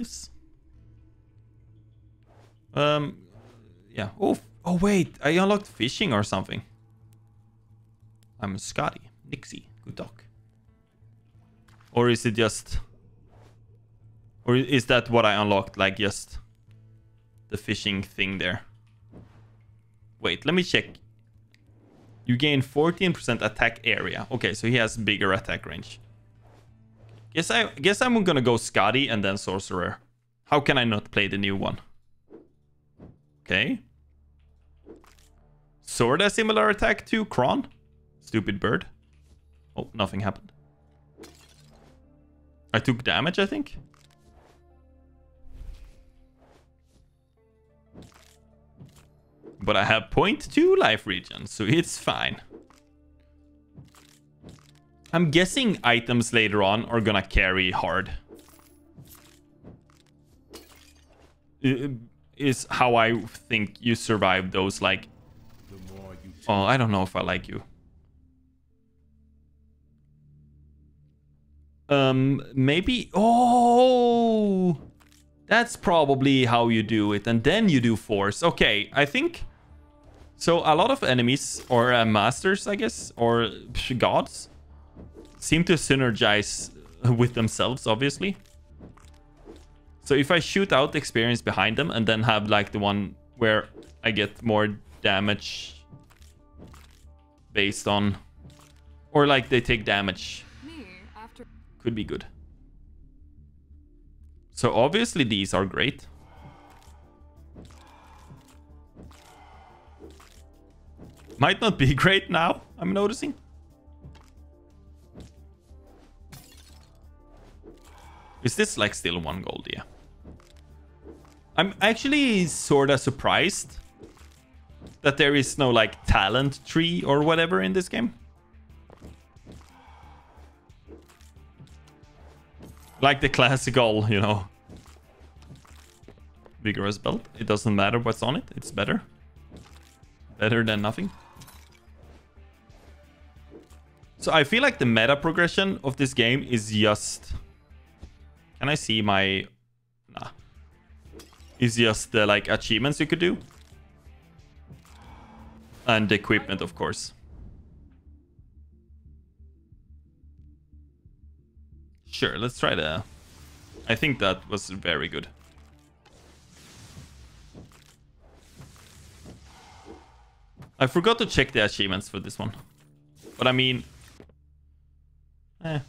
this. Yeah. Oh wait, I unlocked fishing or something. I'm Scotty. Nixie. Good talk. Or is it just... Or is that what I unlocked? Like just the fishing thing there. Wait, let me check. You gain 14% attack area. Okay, so he has bigger attack range. Guess I'm gonna go Scotty and then Sorcerer. How can I not play the new one? Okay. Sword has similar attack to Kron. Stupid bird. Oh, nothing happened. I took damage, I think. But I have 0.2 life regen, so it's fine. I'm guessing items later on are gonna carry hard. Is how I think you survive those, like... Oh, I don't know if I like you. Maybe... Oh! That's probably how you do it. And then you do force. Okay, I think... So a lot of enemies, or masters, I guess, or gods, seem to synergize with themselves, obviously. So if I shoot out the experience behind them and then have like the one where I get more damage based on... Or like they take damage. Could be good. So obviously these are great. Might not be great now, I'm noticing. Is this like still 1 gold? Yeah. I'm actually sort of surprised that there is no like talent tree or whatever in this game. Like the classical, you know, vigorous belt. It doesn't matter what's on it. It's better. Better than nothing. So I feel like the meta progression of this game is just... Can I see my... Nah. Is just the like achievements you could do. And the equipment, of course. Sure, let's try the... I think that was very good. I forgot to check the achievements for this one. But I mean... Oh,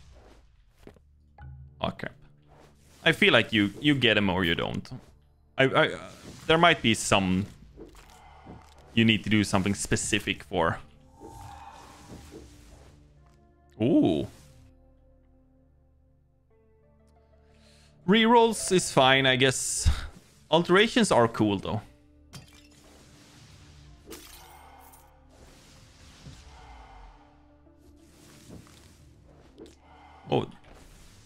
crap. I feel like you get them or you don't. There might be some... You need to do something specific for. Ooh. Rerolls is fine, I guess. Alterations are cool, though. Oh,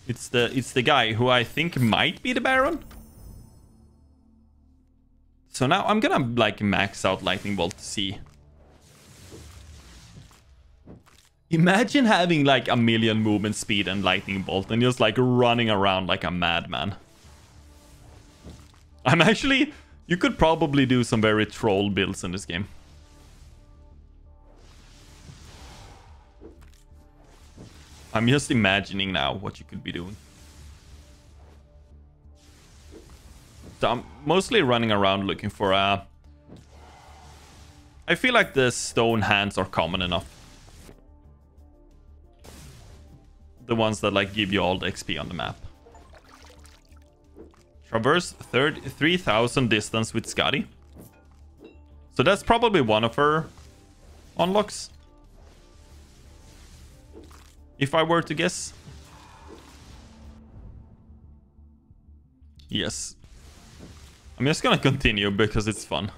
it's the guy who I think might be the Baron. So now I'm gonna like max out Lightning Bolt to see. Imagine having like 1,000,000 movement speed and Lightning Bolt and just like running around like a madman. I'm actually... You could probably do some very troll builds in this game. I'm just imagining now what you could be doing. So I'm mostly running around looking for a... I feel like the stone hands are common enough. The ones that like give you all the XP on the map. Traverse 3,000 distance with Scotty. So that's probably one of her unlocks. If I were to guess. Yes. I'm just gonna continue because it's fun.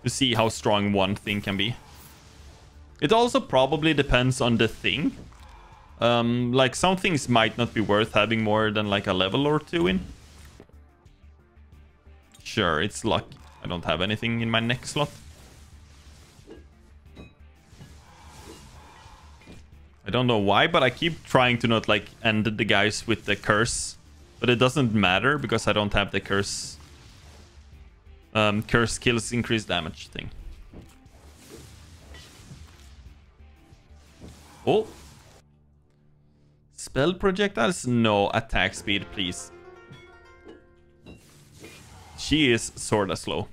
To see how strong one thing can be. It also probably depends on the thing. Like some things might not be worth having more than like a level or 2 in. Sure, it's luck. I don't have anything in my next slot. I don't know why, but I keep trying to not like end the guys with the curse But it doesn't matter because I don't have the curse. Curse kills increase damage thing. Oh. Spell projectiles? No. Attack speed, please. She is sorta slow.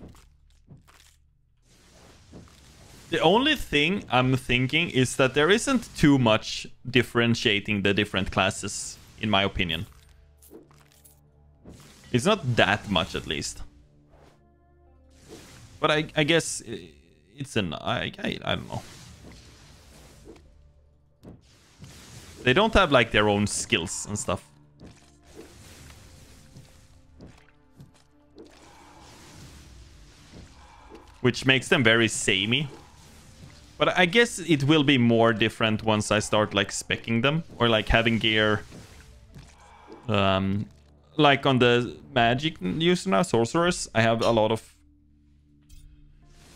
The only thing I'm thinking is that there isn't too much differentiating the different classes, in my opinion. It's not that much, at least. But I guess it's an... I don't know. They don't have, like, their own skills and stuff. Which makes them very samey. But I guess it will be more different once I start, like, speccing them. Or, like, having gear... like, on the magic user now, sorcerers, I have a lot of...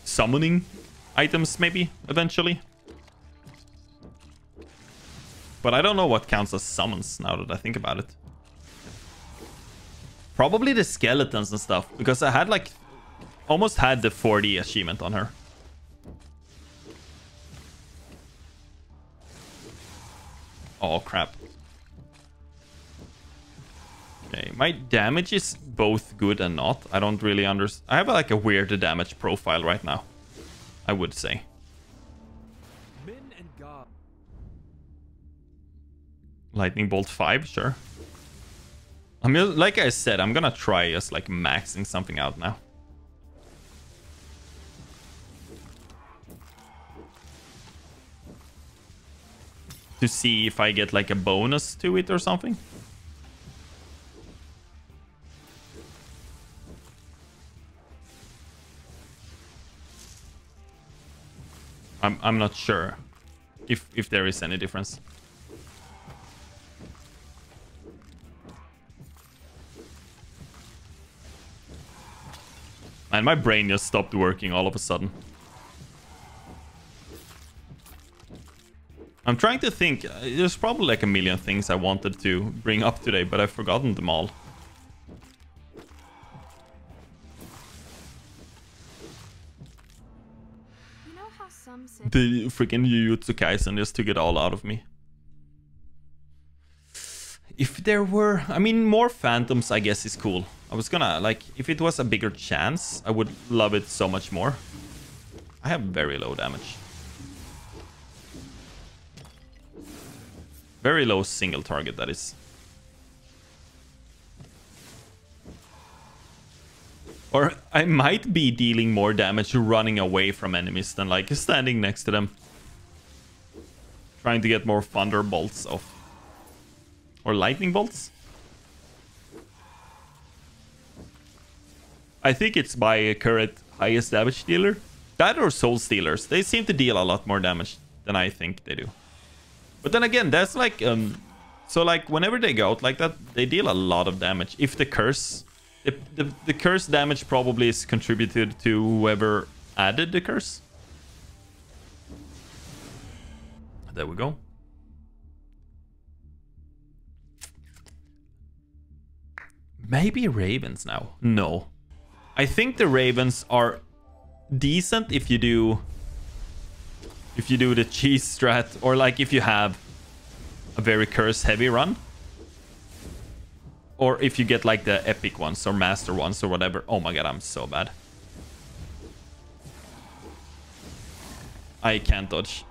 summoning items, maybe, eventually. But I don't know what counts as summons, now that I think about it. Probably the skeletons and stuff, because I had, like... almost had the 40 achievement on her. Oh, crap. Okay, my damage is both good and not. I don't really understand. I have like a weird damage profile right now, I would say. Lightning bolt 5, sure. I mean, like I said, I'm gonna try just like maxing something out now. To see if I get like a bonus to it or something. I'm not sure if there is any difference. And my brain just stopped working all of a sudden. I'm trying to think. There's probably like a million things I wanted to bring up today, but I've forgotten them all. You know how some say The freaking Jujutsu Kaisen just took it all out of me. If there were... I mean, more phantoms, I guess, is cool. I was gonna, like, if it was a bigger chance, I would love it so much more. I have very low damage. Very low single target, that is. Or I might be dealing more damage running away from enemies than, like, standing next to them. Trying to get more thunderbolts off. Or lightning bolts? I think it's my current highest damage dealer. That or soul stealers. They seem to deal a lot more damage than I think they do. But then again, that's like... so like whenever they go out like that, they deal a lot of damage. If the curse... The curse damage probably is contributed to whoever added the curse. There we go. Maybe ravens now. No. I think the ravens are decent if you do the cheese strat, or like if you have a very curse heavy run. Or if you get like the epic ones or master ones or whatever. Oh my god, I'm so bad. I can't dodge.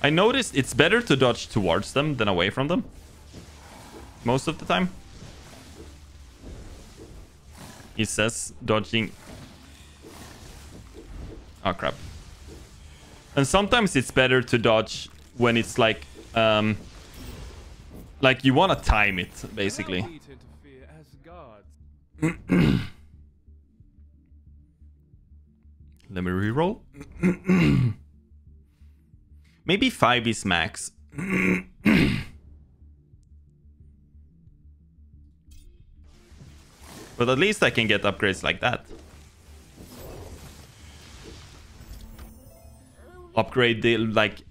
I noticed it's better to dodge towards them than away from them. Most of the time. He says dodging. Oh crap. And sometimes it's better to dodge when it's like you want to time it, basically. Let me reroll. Maybe 5 is max. But at least I can get upgrades like that. Upgrade the, like...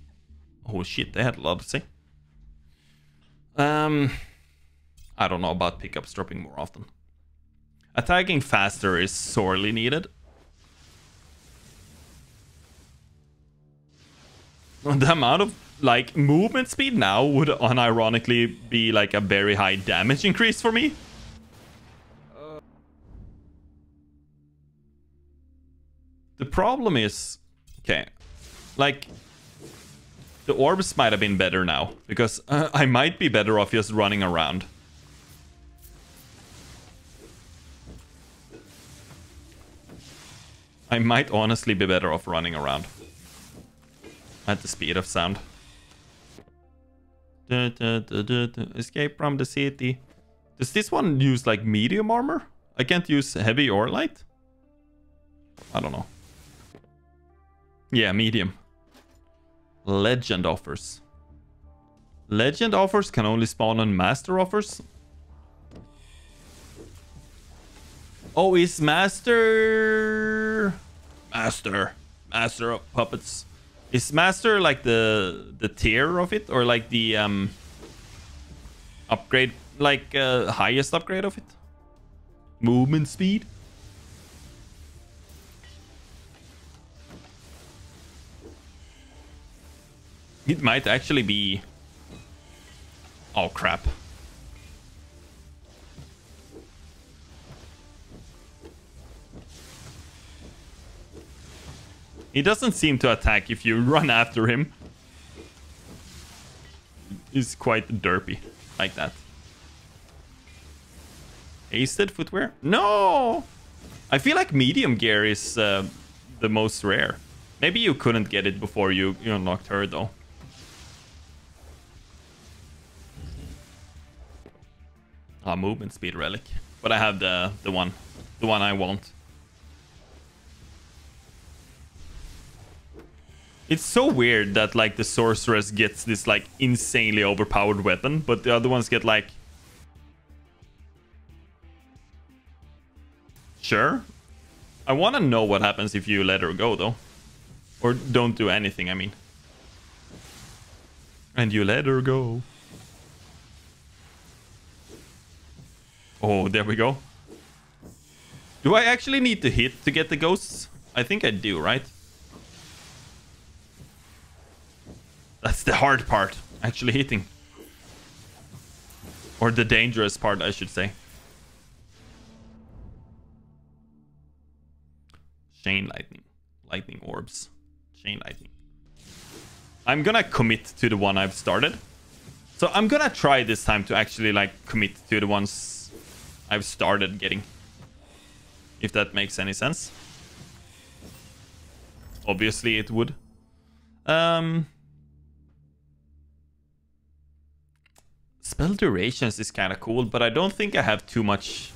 Oh shit, they had a lot to say. I don't know about pickups dropping more often. Attacking faster is sorely needed. The amount of like movement speed now would unironically be like a very high damage increase for me. The problem is, okay, like the orbs might have been better now because I might be better off just running around. I might honestly be better off running around at the speed of sound. Escape from the city. Does this one use like medium armor? I can't use heavy or light? I don't know. Yeah, medium. Legend offers. Legend offers can only spawn on master offers. Oh, is master of puppets. Is master like the tier of it, or like the upgrade, like highest upgrade of it? Movement speed. It might actually be... Oh, crap. He doesn't seem to attack if you run after him. He's quite derpy, like that. Hasted footwear? No! I feel like medium gear is the most rare. Maybe you couldn't get it before you unlocked her, though. Ah, movement speed relic. But I have the one I want. It's so weird that like the sorceress gets this like insanely overpowered weapon, but the other ones get like... Sure. I want to know what happens if you let her go, though. Or don't do anything, I mean. And you let her go. Oh, there we go. Do I actually need to hit to get the ghosts? I think I do, right? That's the hard part, actually hitting. Or the dangerous part, I should say. Chain lightning. Lightning orbs. Chain lightning. I'm gonna commit to the one I've started. So I'm gonna try this time to actually like commit to the ones I've started getting. If that makes any sense. Obviously it would. Spell durations is kind of cool, but I don't think I have too much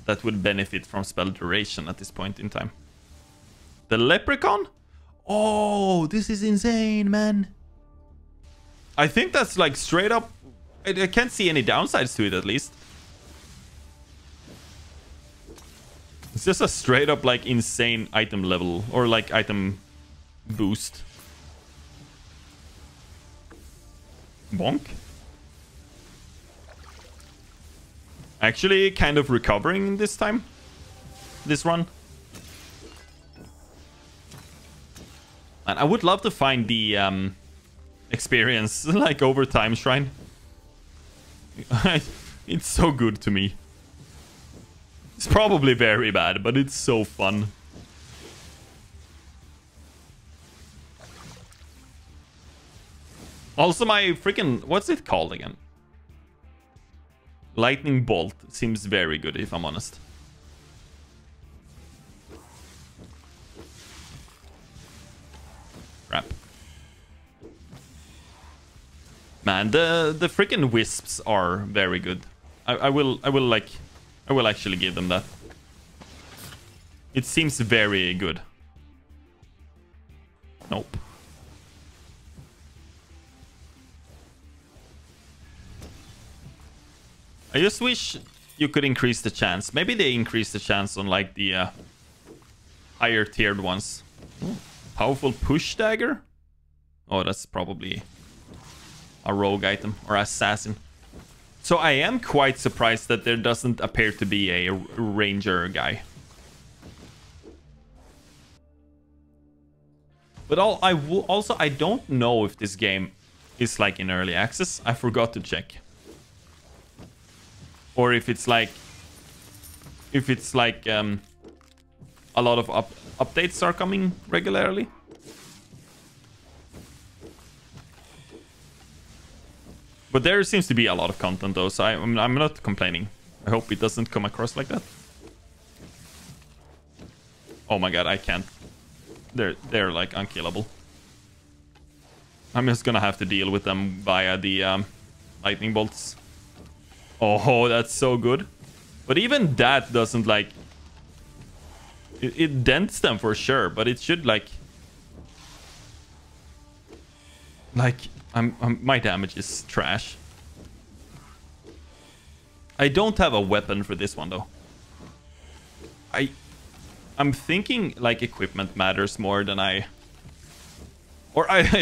that would benefit from spell duration at this point in time. The leprechaun? Oh, this is insane, man. I think that's like straight up... I can't see any downsides to it, at least. It's just a straight up like insane item level, or like item boost. Bonk. Actually kind of recovering this time. This run. And I would love to find the experience like overtime shrine. It's so good to me. It's probably very bad, but it's so fun. Also my freaking... What's it called again? Lightning bolt seems very good, if I'm honest. Crap. Man, the freaking wisps are very good. I will actually give them that. It seems very good. Nope. I just wish you could increase the chance. Maybe they increase the chance on like the higher tiered ones. Ooh. Powerful push dagger? Oh, that's probably a rogue item or assassin. So I am quite surprised that there doesn't appear to be a ranger guy. But I don't know if this game is like in early access. I forgot to check. Or if it's like a lot of updates are coming regularly. But there seems to be a lot of content though, so I'm not complaining. I hope it doesn't come across like that. Oh my god, I can't. They're like unkillable. I'm just gonna have to deal with them via the lightning bolts. Oh, that's so good. But even that doesn't like... It dents them for sure, but it should like... my damage is trash. I don't have a weapon for this one though. I'm thinking like equipment matters more than I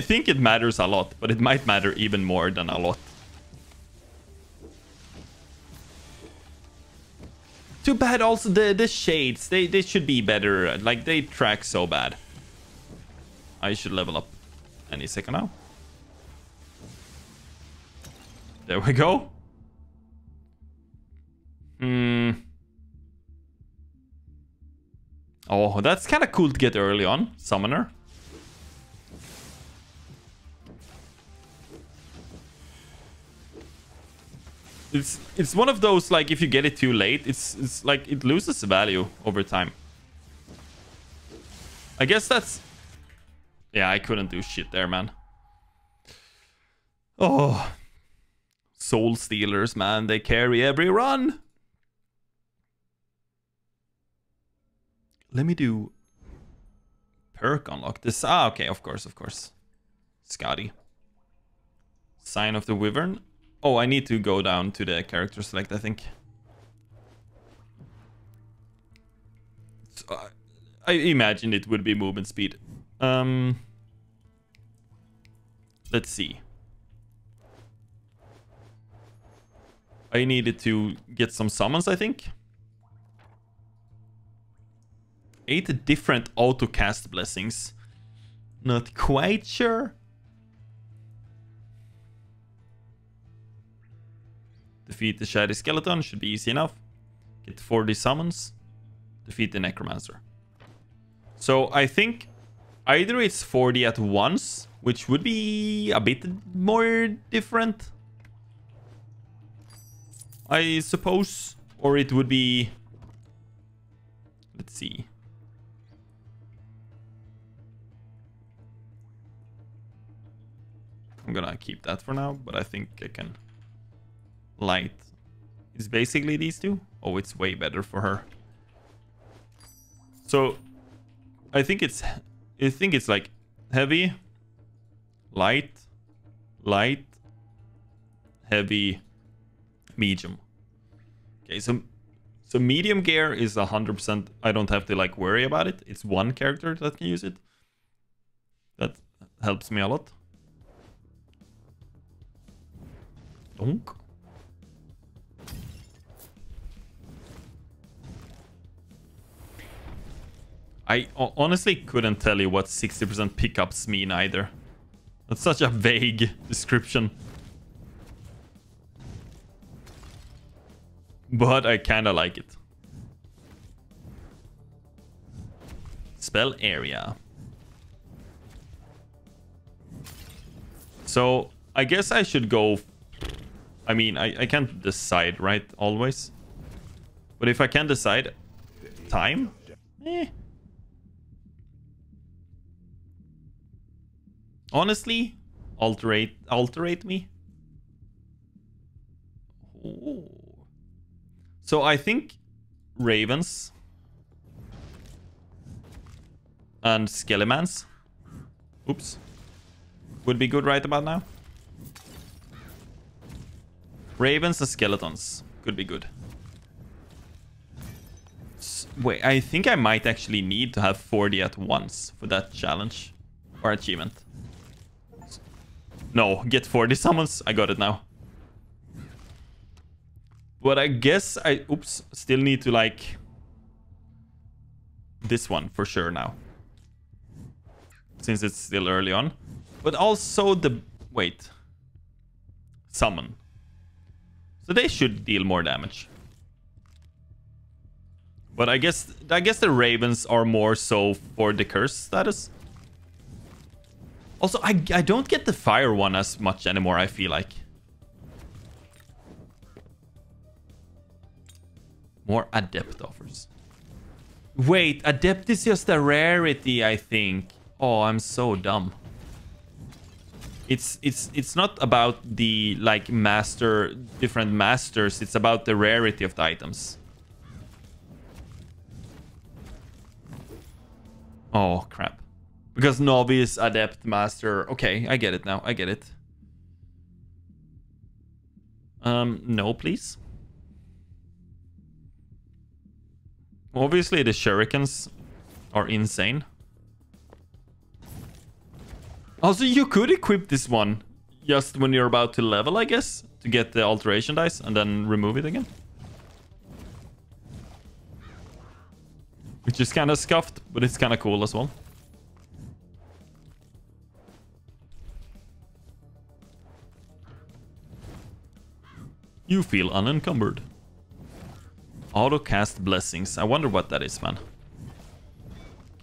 think it matters a lot, but it might matter even more than a lot. Too bad also the shades, they should be better. Like they track so bad. I should level up any second now. There we go. Oh, that's kind of cool to get early on. Summoner. It's one of those, like, if you get it too late, it's like it loses value over time. I guess that's... Yeah, I couldn't do shit there, man. Oh. Soul Stealers, man. They carry every run. Let me do... Perk unlock this. Ah, okay, of course. Scotty. Sign of the Wyvern. Oh, I need to go down to the character select, I think. So, I imagine it would be movement speed. Let's see. I needed to get some summons, I think. 8 different auto-cast blessings. Not quite sure. Defeat the Shady Skeleton. Should be easy enough. Get 40 summons. Defeat the Necromancer. So I think either it's 40 at once, which would be a bit more different, I suppose. Or it would be... Let's see. I'm gonna keep that for now, but I think I can... Light is basically these two. Oh, it's way better for her. So I think it's like heavy, light, heavy, medium. Okay, so medium gear is 100%. I don't have to like worry about it. It's one character that can use it. That helps me a lot. Donk. I honestly couldn't tell you what 60% pickups mean either. That's such a vague description. But I kinda like it. Spell area. So I guess I should go... I mean, I can't decide, right? Always. But if I can decide... Time? Eh. Honestly, alterate me. Ooh. So I think Ravens and Skelemans, oops, would be good right about now. Ravens and Skeletons could be good. Wait, I think I might actually need to have 40 at once for that challenge or achievement. No, get 40 summons. I got it now. But I guess I... Oops. Still need to, like... This one for sure now. Since it's still early on. But also the... Wait. Summon. So they should deal more damage. But I guess the ravens are more so for the curse status. Also, I don't get the fire one as much anymore, I feel like. More adept offers. Wait, adept is just a rarity, I think. Oh, I'm so dumb. It's not about the like different masters. It's about the rarity of the items. Oh crap! Because novice, adept, master. Okay, I get it now. I get it. No, please. Obviously, the shurikens are insane. Also, you could equip this one just when you're about to level, I guess, to get the alteration dice and then remove it again. Which is kind of scuffed, but it's kind of cool as well. You feel unencumbered. Auto cast blessings. I wonder what that is, man.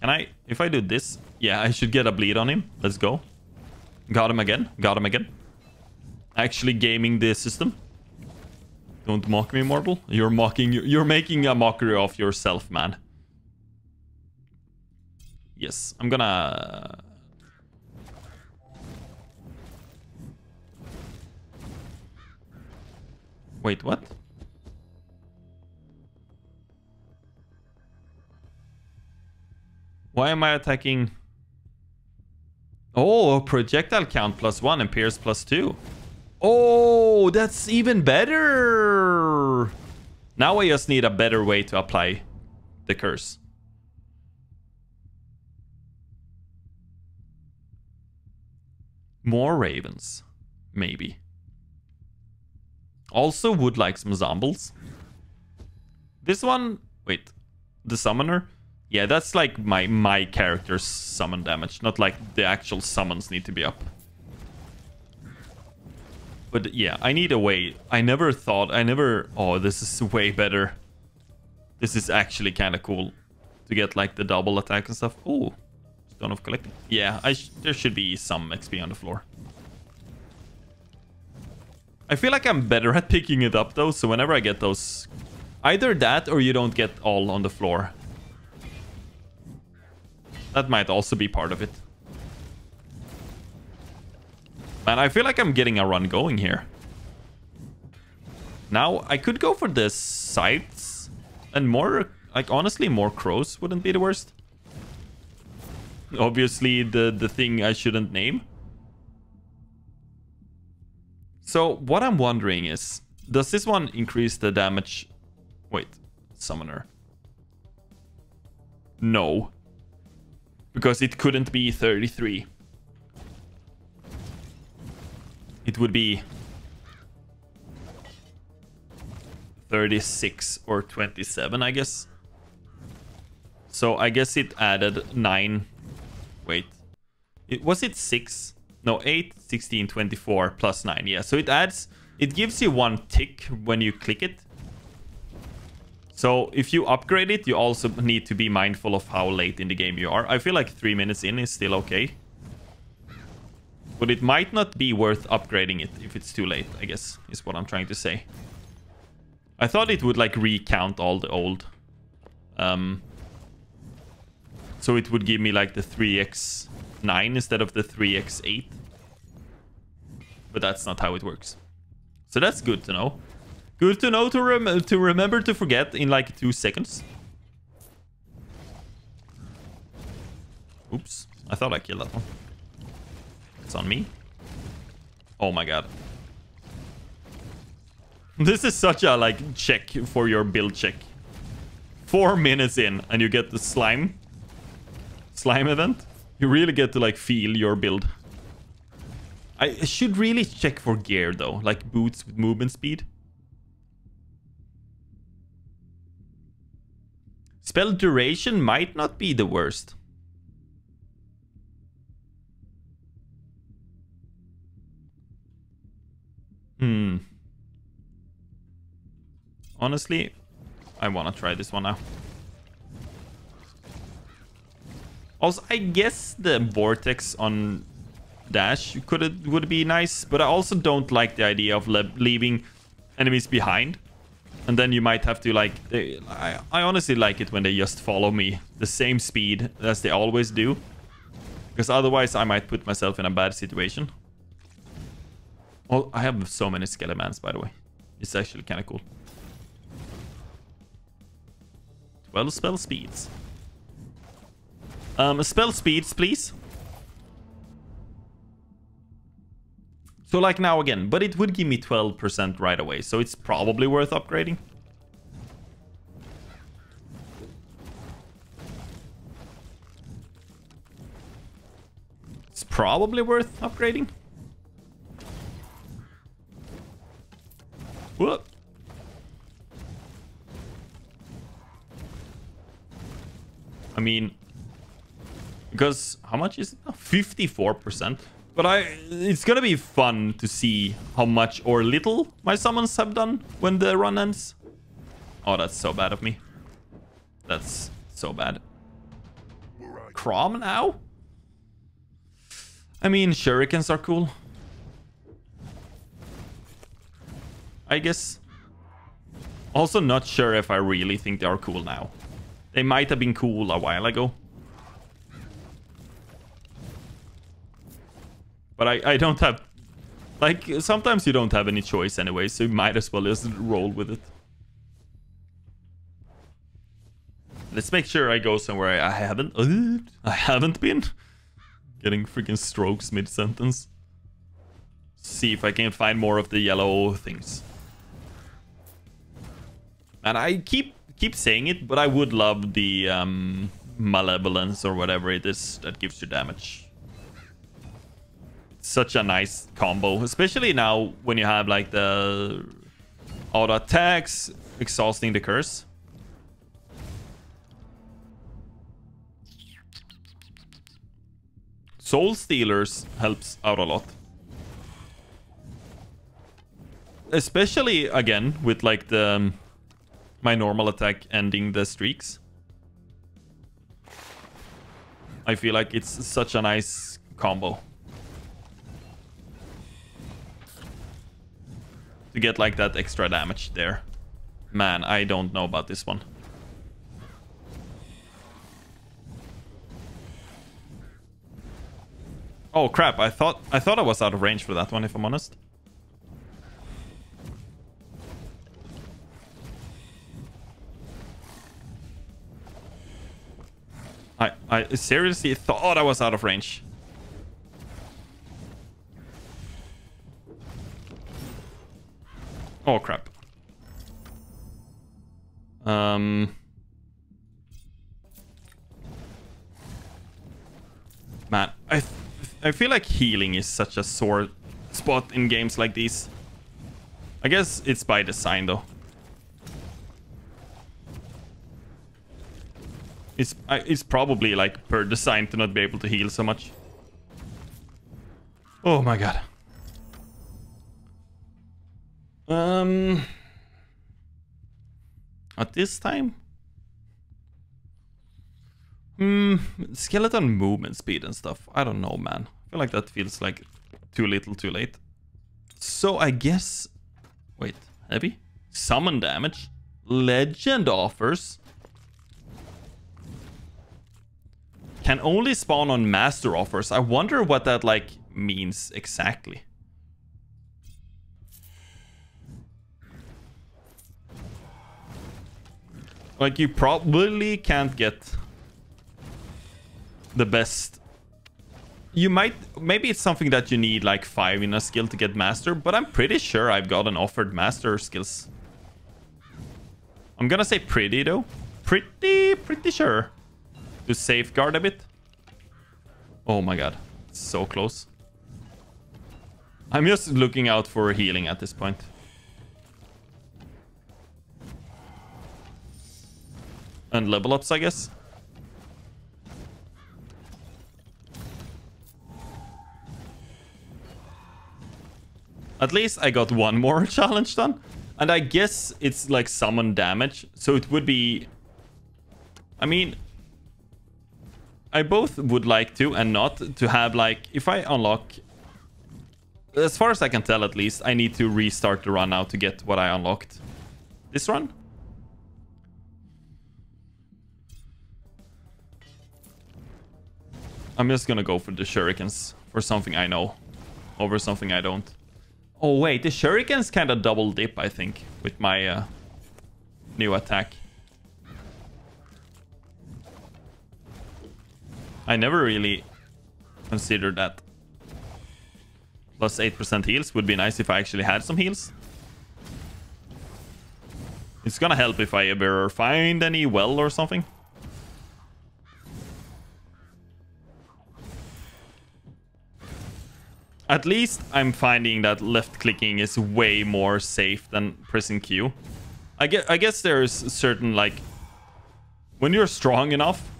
Can I... If I do this... Yeah, I should get a bleed on him. Let's go. Got him again. Got him again. Actually gaming the system. Don't mock me, mortal. You're mocking... You're making a mockery of yourself, man. Yes, I'm gonna... Wait, what? Why am I attacking? Oh, projectile count +1 and pierce +2. Oh, that's even better. Now I just need a better way to apply the curse. More ravens, maybe. Also would like some zombies. This one, wait, the summoner. Yeah, that's like my character's summon damage, not like the actual summons need to be up. But yeah, I need a way. Oh, this is way better. This is actually kind of cool to get like the double attack and stuff. Oh, Stone of Collecting. Yeah, there should be some XP on the floor. I feel like I'm better at picking it up though, so whenever I get those... Either that or you don't get all on the floor. That might also be part of it. Man, I feel like I'm getting a run going here. Now, I could go for the scythes. And more, like honestly, more crows wouldn't be the worst. Obviously, the thing I shouldn't name. So, what I'm wondering is, does this one increase the damage? Wait, summoner. No. Because it couldn't be 33. It would be 36 or 27, I guess. So I guess it added 9. Wait. Was it 6? No, 8, 16, 24 plus 9. Yeah, so it adds... It gives you 1 tick when you click it. So if you upgrade it, you also need to be mindful of how late in the game you are. I feel like 3 minutes in is still okay. But it might not be worth upgrading it if it's too late, I guess, is what I'm trying to say. I thought it would like recount all the old. So it would give me like the 3x9 instead of the 3x8. But that's not how it works. So that's good to know. Good to know to remember to forget in like 2 seconds. Oops. I thought I killed that one. It's on me. Oh my god. This is such a like check for your build check. 4 minutes in and you get the slime event. You really get to like feel your build. I should really check for gear though. Like boots with movement speed. Spell duration might not be the worst. Honestly, I want to try this one now. Also, I guess the vortex on dash would be nice, but I also don't like the idea of leaving enemies behind. And then you might have to, like... I honestly like it when they just follow me the same speed as they always do. Because otherwise I might put myself in a bad situation. Oh, I have so many skeletons, by the way. It's actually kind of cool. 12 spell speeds. Spell speeds, please. So like now again, but it would give me 12% right away, so it's probably worth upgrading. It's probably worth upgrading. Whoop. I mean, because how much is it? 54%. But it's gonna be fun to see how much or little my summons have done when the run ends. Oh, that's so bad of me. That's so bad. Crom now? I mean, shurikens are cool. I guess. Also not sure if I really think they are cool now. They might have been cool a while ago. But I don't have... Like, sometimes you don't have any choice anyway, so you might as well just roll with it. Let's make sure I go somewhere I haven't been. Getting freaking strokes mid-sentence. See if I can find more of the yellow things. And I keep saying it, but I would love the malevolence or whatever it is that gives you damage. Such a nice combo, especially now when you have like the auto attacks exhausting the curse. Soul Stealers helps out a lot, especially again with like the my normal attack ending the streaks. I feel like it's such a nice combo. To get like that extra damage there. Man, I don't know about this one. Oh crap, I thought I was out of range for that one, if I'm honest. I seriously thought I was out of range. Oh crap. Man, I feel like healing is such a sore spot in games like these. I guess it's by design though. It's probably like per design to not be able to heal so much. Oh my god. At this time? Skeleton movement speed and stuff. I don't know, man. I feel like that feels like too little too late. So I guess... Wait, heavy? Summon damage? Legend offers? Can only spawn on master offers. I wonder what that like means exactly. Like you probably can't get the best. You might, maybe it's something that you need like 5 in a skill to get master, but I'm pretty sure I've gotten offered master skills. I'm gonna say pretty though. Pretty sure. To safeguard a bit. Oh my god. So close. I'm just looking out for healing at this point. And level ups, I guess. At least I got one more challenge done. And I guess it's like summon damage. So it would be... I mean... I both would like to and not to have like... If I unlock... As far as I can tell at least, I need to restart the run now to get what I unlocked. This run? I'm just gonna go for the shurikens. For something I know. Over something I don't. Oh wait, the shurikens kind of double dip, I think, with my new attack. I never really considered that. Plus 8% heals would be nice if I actually had some heals. It's gonna help if I ever find any well or something. At least I'm finding that left clicking is way more safe than pressing Q. I guess there's certain, like, when you're strong enough,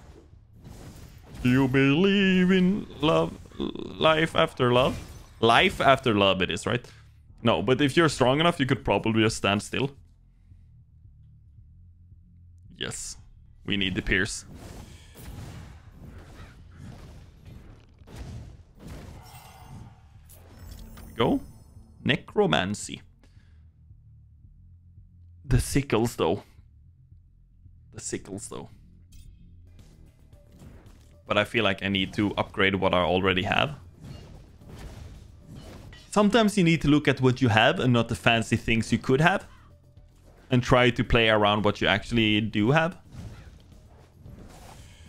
you believe in love, life after love. Life after love it is, right? No, but if you're strong enough, you could probably just stand still. Yes, we need the pierce. Go. Necromancy. The sickles, though. The sickles, though. But I feel like I need to upgrade what I already have. Sometimes you need to look at what you have and not the fancy things you could have. And try to play around what you actually do have.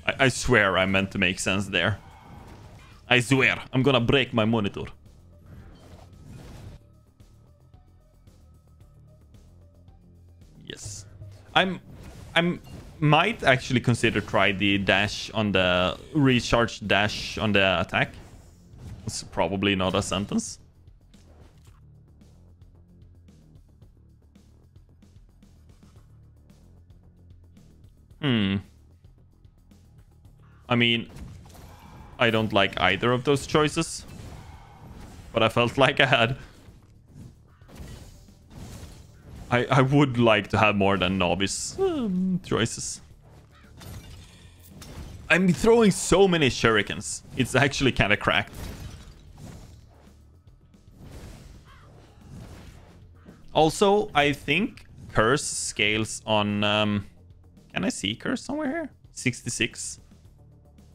I swear I meant to make sense there. I swear. I'm gonna break my monitor. Yes. I might actually consider try the dash on the recharge dash on the attack. It's probably not a sentence. I mean, I don't like either of those choices, but I felt like I had. I would like to have more than novice choices. I'm throwing so many shurikens. It's actually kind of cracked. Also, I think curse scales on... can I see curse somewhere here? 66.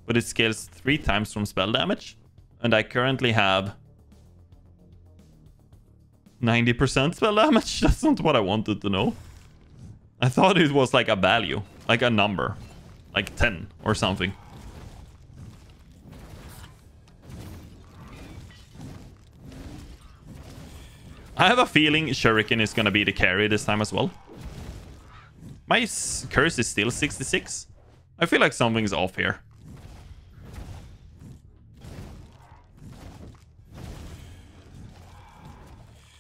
But it scales 3 times from spell damage. And I currently have 90% spell damage. That's not what I wanted to know. I thought it was like a value. Like a number. Like 10 or something. I have a feeling Shuriken is going to be the carry this time as well. My curse is still 66. I feel like something's off here.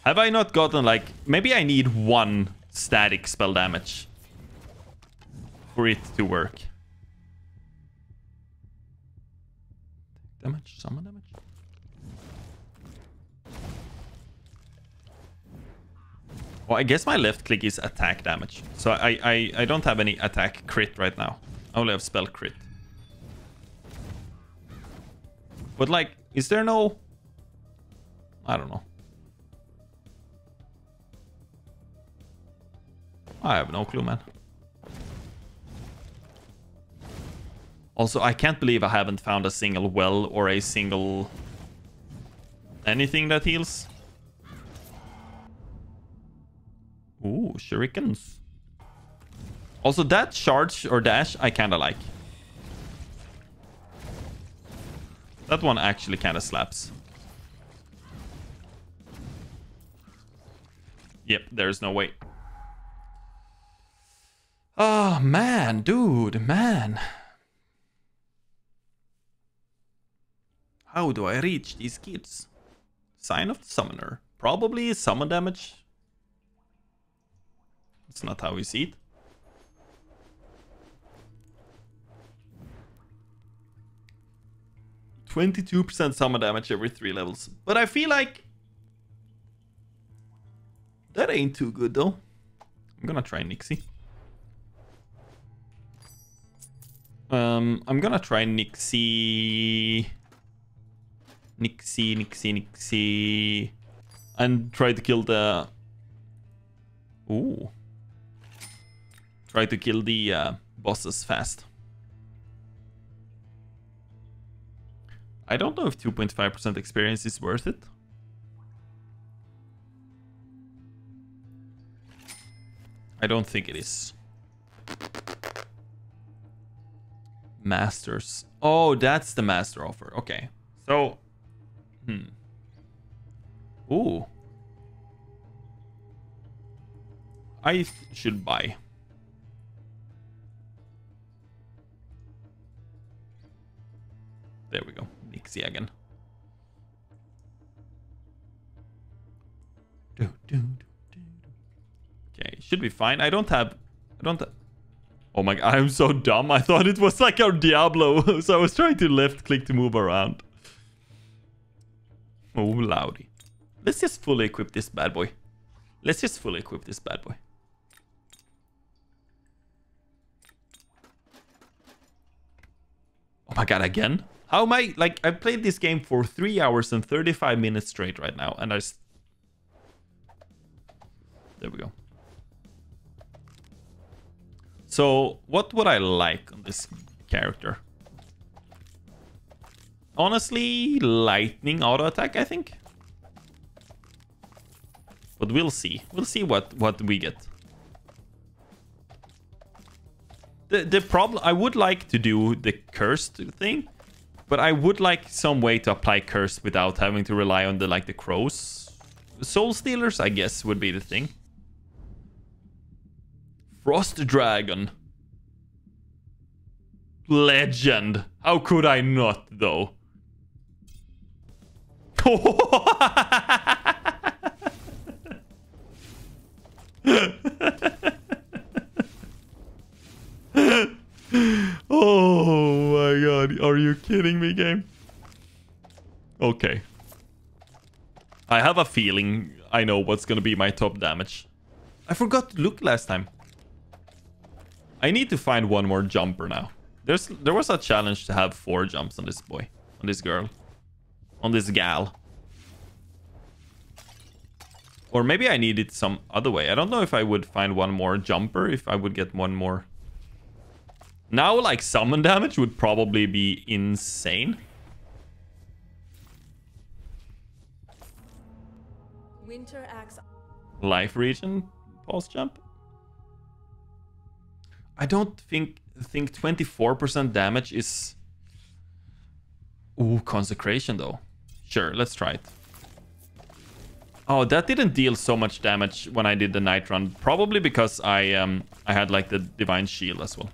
Have I not gotten, like... Maybe I need 1 static spell damage for it to work. Damage? Summon damage? Well, I guess my left click is attack damage. So I don't have any attack crit right now. I only have spell crit. But, like, is there no... I don't know. I have no clue, man. Also, I can't believe I haven't found a single well or a single... anything that heals. Ooh, shurikens. Also, that charge or dash, I kind of like. That one actually kind of slaps. Yep, there's no way. Oh, man, dude, man. How do I reach these kids? Sign of the Summoner. Probably summon damage. It's not how we see it. 22% summon damage every 3 levels. But I feel like that ain't too good though. I'm gonna try Nixie. I'm gonna try Nixie. Nixie. And try to kill the... Ooh. Try to kill the bosses fast. I don't know if 2.5% experience is worth it. I don't think it is. Masters. Oh, that's the master offer. Okay. So, Ooh. I should buy. There we go. Nixie again. Okay, should be fine. I don't have... Oh my god, I'm so dumb. I thought it was like our Diablo. So I was trying to left click to move around. Oh, loudy. Let's just fully equip this bad boy. Oh my god, again? How am I... Like, I've played this game for 3 hours and 35 minutes straight right now. And there we go. So, what would I like on this character? Honestly, lightning auto attack, I think. But we'll see. We'll see what we get. The problem... I would like to do the cursed thing. But I would like some way to apply curse without having to rely on the crows. Soul Stealers, I guess, would be the thing. Frost Dragon. Legend. How could I not, though? Oh my god. Are you kidding me, game? Okay. I have a feeling I know what's gonna be my top damage. I forgot to look last time. I need to find one more jumper now. There was a challenge to have 4 jumps on this boy. On this girl. On this gal. Or maybe I need it some other way. I don't know if I would find one more jumper. If I would get one more. Now, like, summon damage would probably be insane. Winter axe. Life regen. Pulse jump. I don't think 24% damage is... Ooh, consecration though. Sure, let's try it. Oh, that didn't deal so much damage when I did the night run. Probably because I had like the divine shield as well.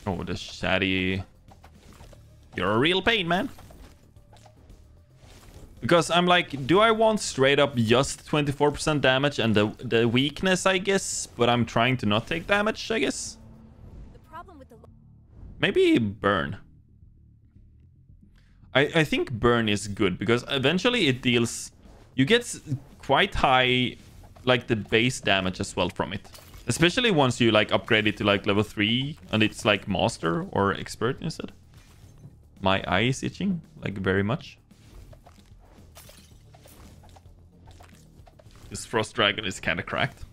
Oh, the shady... You're a real pain, man. Because I'm like, do I want straight up just 24% damage and the weakness, I guess? But I'm trying to not take damage, I guess? The problem with the... Maybe burn. I think burn is good because eventually it deals... You get quite high, like, the base damage as well from it. Especially once you, like, upgrade it to, like, level 3 and it's, like, master or expert instead. My eye is itching, like, very much. This Frost Dragon is kind of cracked.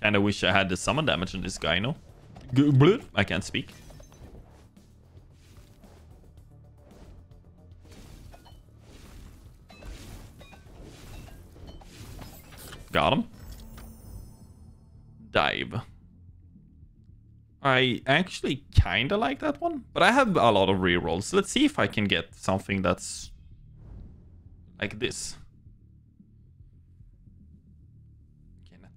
Kind of wish I had the summon damage on this guy, no? I can't speak. Got him. Dive. I actually kind of like that one, but I have a lot of rerolls. Let's see if I can get something that's like this.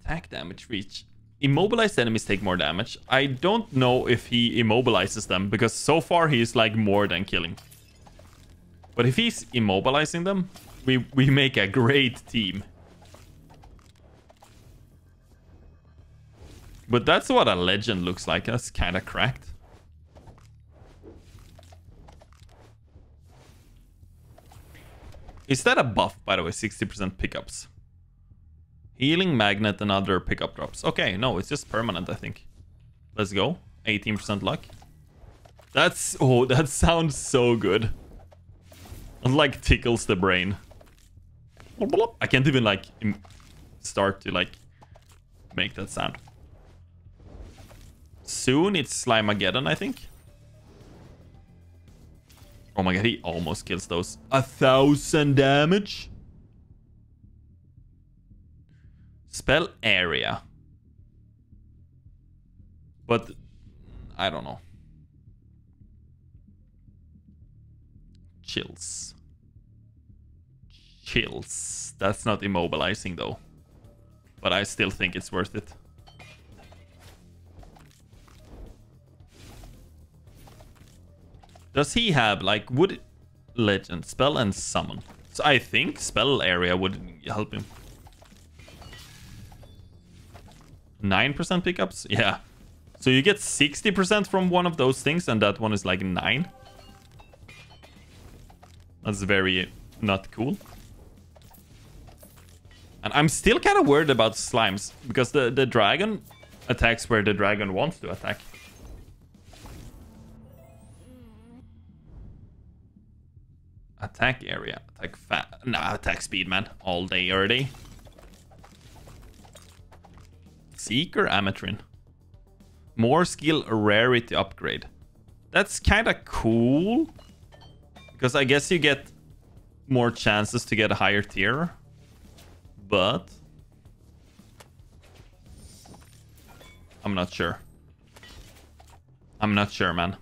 Attack damage reach. Immobilized enemies take more damage. I don't know if he immobilizes them because so far he's like more than killing. But if he's immobilizing them, we make a great team. But that's what a legend looks like. That's kind of cracked. Is that a buff, by the way? 60% pickups. Healing, magnet, and other pickup drops. Okay, no, it's just permanent, I think. Let's go. 18% luck. That's... Oh, that sounds so good. It, like, tickles the brain. I can't even, like, start to, like, make that sound. Soon it's Slimageddon, I think. Oh my god, he almost kills those. 1,000 damage. Spell area. But I don't know. Chills. Chills. That's not immobilizing though. But I still think it's worth it. Does he have, like, would legend, spell, and summon? So I think spell area would help him. 9% pickups? Yeah. So you get 60% from one of those things, and that one is like 9. That's very not cool. And I'm still kind of worried about slimes, because the dragon attacks where the dragon wants to attack. Attack area. Attack nah, attack speed, man. All day, every day. Seeker, Ametrin. More skill, rarity upgrade. That's kind of cool. Because I guess you get more chances to get a higher tier. But I'm not sure. I'm not sure, man.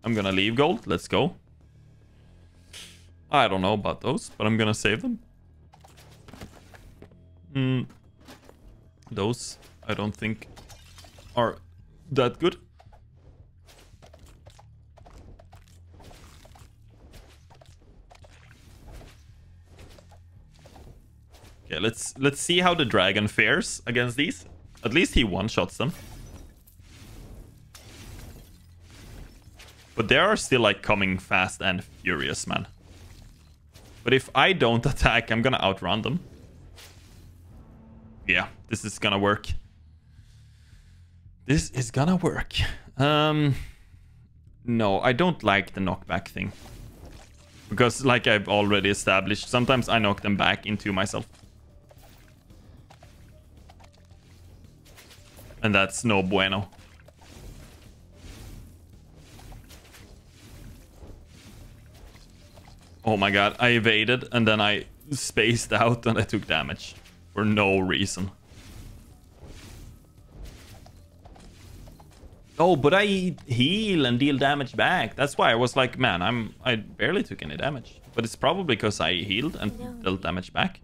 I'm gonna leave gold. Let's go. I don't know about those, but I'm gonna save them. Those I don't think are that good. Okay, let's see how the dragon fares against these. At least he one-shots them. But they are still, like, coming fast and furious, man. But if I don't attack, I'm gonna outrun them. Yeah, this is gonna work. This is gonna work. No, I don't like the knockback thing. Because, like I've already established, sometimes I knock them back into myself. And that's no bueno. Oh my god, I evaded and then I spaced out and I took damage. For no reason. Oh, but I heal and deal damage back. That's why I was like, man, I barely took any damage. But it's probably because I healed and dealt damage back.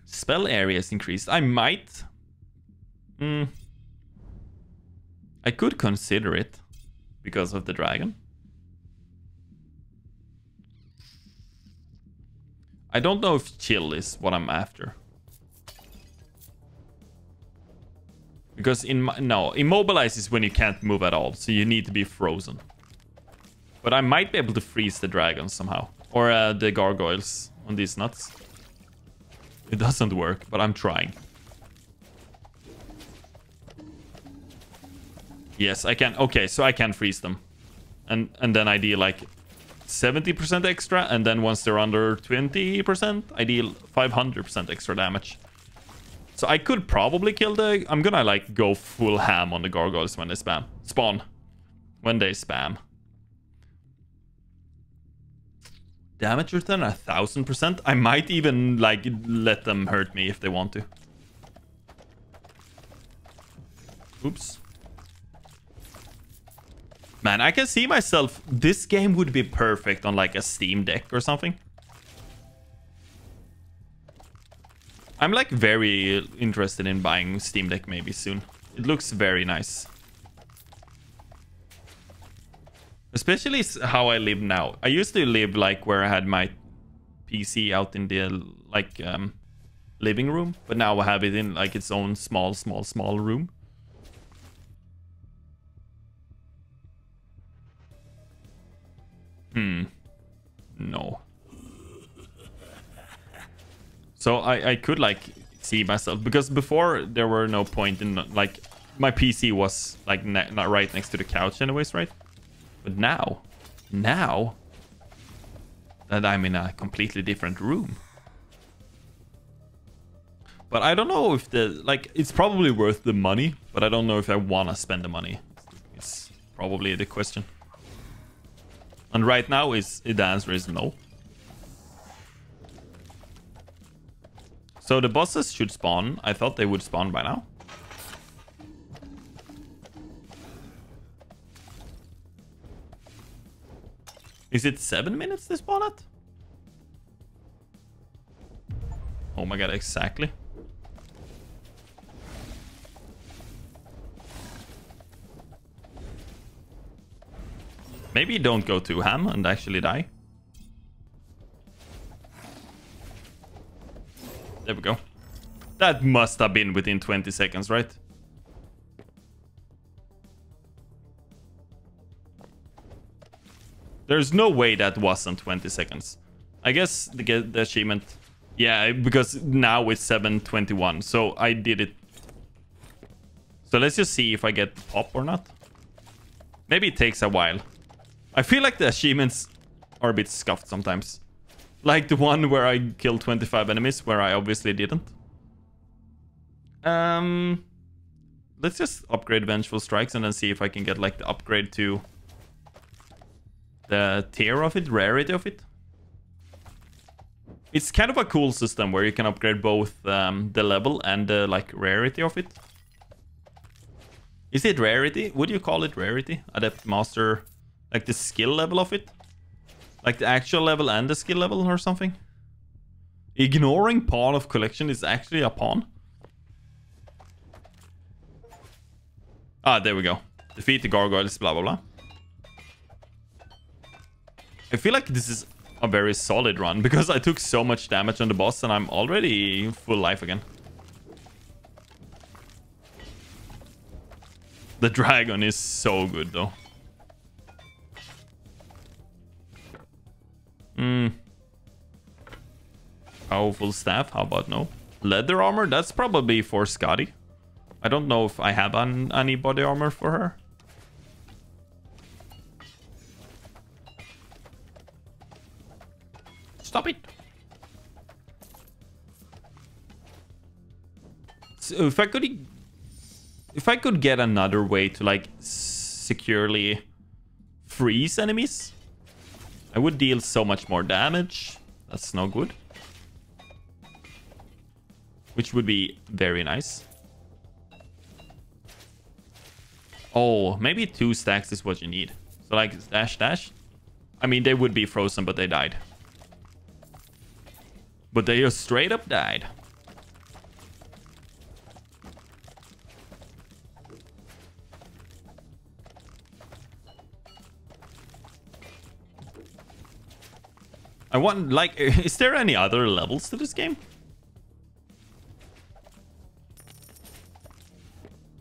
Spell area is increased. I might. I could consider it because of the dragon. I don't know if chill is what I'm after. Because no, immobilize is when you can't move at all, so you need to be frozen. But I might be able to freeze the dragons somehow. Or the gargoyles on these nuts. It doesn't work, but I'm trying. Yes, I can. Okay, so I can freeze them. And then I deal like 70% extra, and then once they're under 20%, I deal 500% extra damage. So I could probably kill the... I'm gonna like go full ham on the gargoyles when they spawn. When they spam. Damage return 1000%. I might even like let them hurt me if they want to. Oops. Man, I can see myself... This game would be perfect on like a Steam Deck or something. I'm like very interested in buying Steam Deck maybe soon. It looks very nice. Especially how I live now. I used to live like where I had my PC out in the like living room, but now I have it in like its own small room. No. So I could like see myself, because before there were no point in like my PC was like not right next to the couch anyways, right? But now that I'm in a completely different room. But I don't know if it's probably worth the money, but I don't know if I want to spend the money. It's probably the question. And right now the answer is no. So the bosses should spawn. I thought they would spawn by now. Is it 7 minutes they spawn at? Oh my god, exactly. Maybe don't go too ham and actually die. There we go. That must have been within 20 seconds, right? There's no way that wasn't 20 seconds. I guess the achievement... Yeah, because now it's 7:21, so I did it. So let's just see if I get the pop or not. Maybe it takes a while. I feel like the achievements are a bit scuffed sometimes. Like the one where I killed 25 enemies, where I obviously didn't. Let's just upgrade Vengeful Strikes and then see if I can get like the upgrade to the tier of it, rarity of it. It's kind of a cool system where you can upgrade both the level and the like rarity of it. Is it rarity? Would you call it rarity? Adept Master, like the skill level of it? Like the actual level and the skill level or something? Ignoring pawn of collection is actually a pawn? Ah, there we go. Defeat the gargoyles, blah, blah, blah. I feel like this is a very solid run because I took so much damage on the boss and I'm already full life again. The dragon is so good though. Powerful staff, how about no? Leather armor, that's probably for Scotty. I don't know if I have any body armor for her. Stop it. So if I could get another way to like securely freeze enemies, I would deal so much more damage. That's no good. Which would be very nice. Oh, maybe 2 stacks is what you need. So like dash dash. I mean, they would be frozen, but they died. But they just straight up died. I want, like, is there any other levels to this game?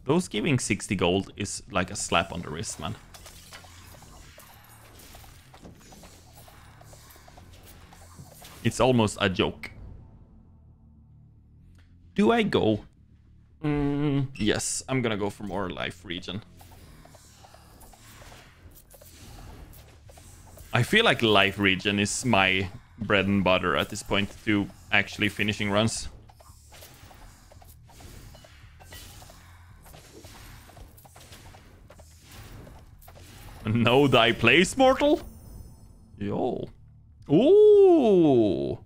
Those giving 60 gold is like a slap on the wrist, man. It's almost a joke. Do I go? Yes, I'm gonna go for more life region. I feel like life region is my bread and butter at this point to actually finishing runs. Know thy place, mortal? Yo. Ooh.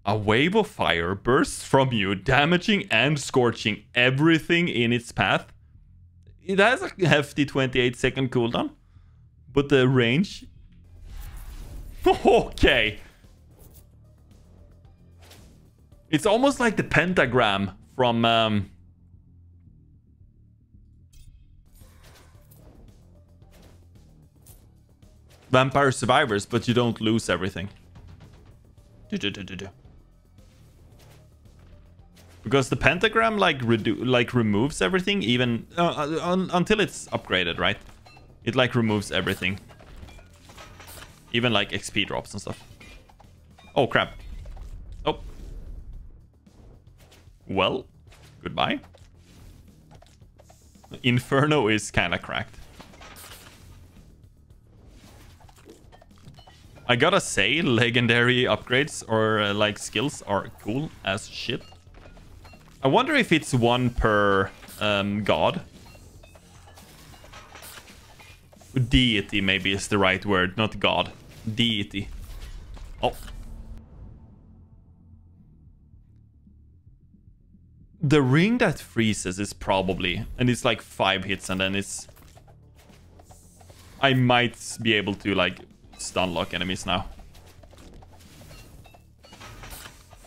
A wave of fire bursts from you, damaging and scorching everything in its path. It has a hefty 28-second cooldown, but the range... Okay. It's almost like the pentagram from... vampire survivors, but you don't lose everything. Because the pentagram like removes everything, even until it's upgraded, right? It like removes everything, even like XP drops and stuff. Oh crap! Oh, well, goodbye. Inferno is kind of cracked. I gotta say, legendary upgrades or like skills are cool as shit. I wonder if it's one per god. Deity maybe is the right word, not god. Deity. Oh. The ring that freezes is probably, and it's like 5 hits and then it's... I might be able to like stun lock enemies now.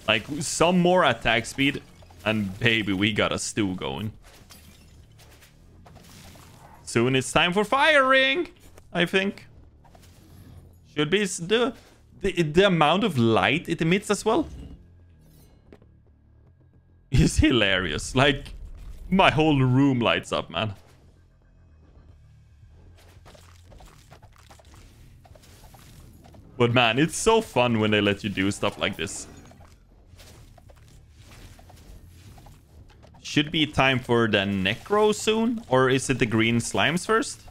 Like some more attack speed and baby we got a stew going. Soon it's time for fire ring, I think. Should be the amount of light it emits as well is hilarious. Like my whole room lights up, man. But man, it's so fun when they let you do stuff like this. Should be time for the necro soon, or is it the green slimes first?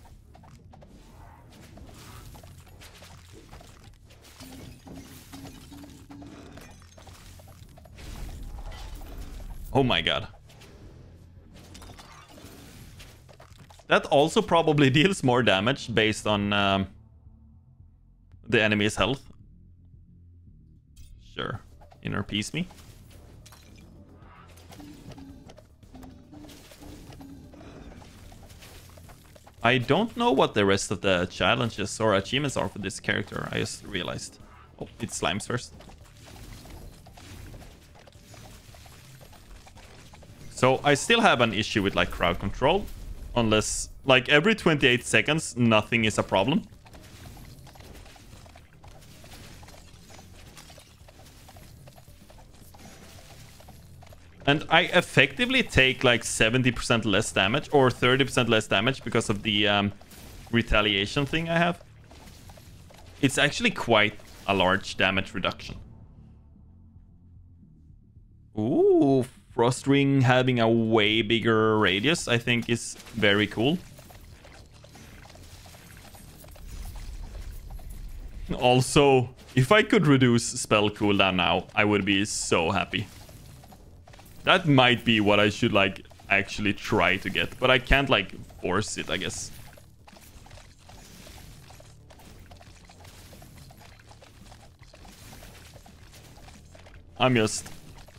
Oh my god. That also probably deals more damage based on the enemy's health. Sure. Inner peace me. I don't know what the rest of the challenges or achievements are for this character. I just realized. Oh, it's slimes first. So I still have an issue with like crowd control. Unless like every 28 seconds, nothing is a problem. And I effectively take like 70% less damage or 30% less damage because of the retaliation thing I have. It's actually quite a large damage reduction. Ooh, Frost Ring having a way bigger radius, I think is very cool. Also, if I could reduce spell cooldown now, I would be so happy. That might be what I should like actually try to get, but I can't like force it, I guess.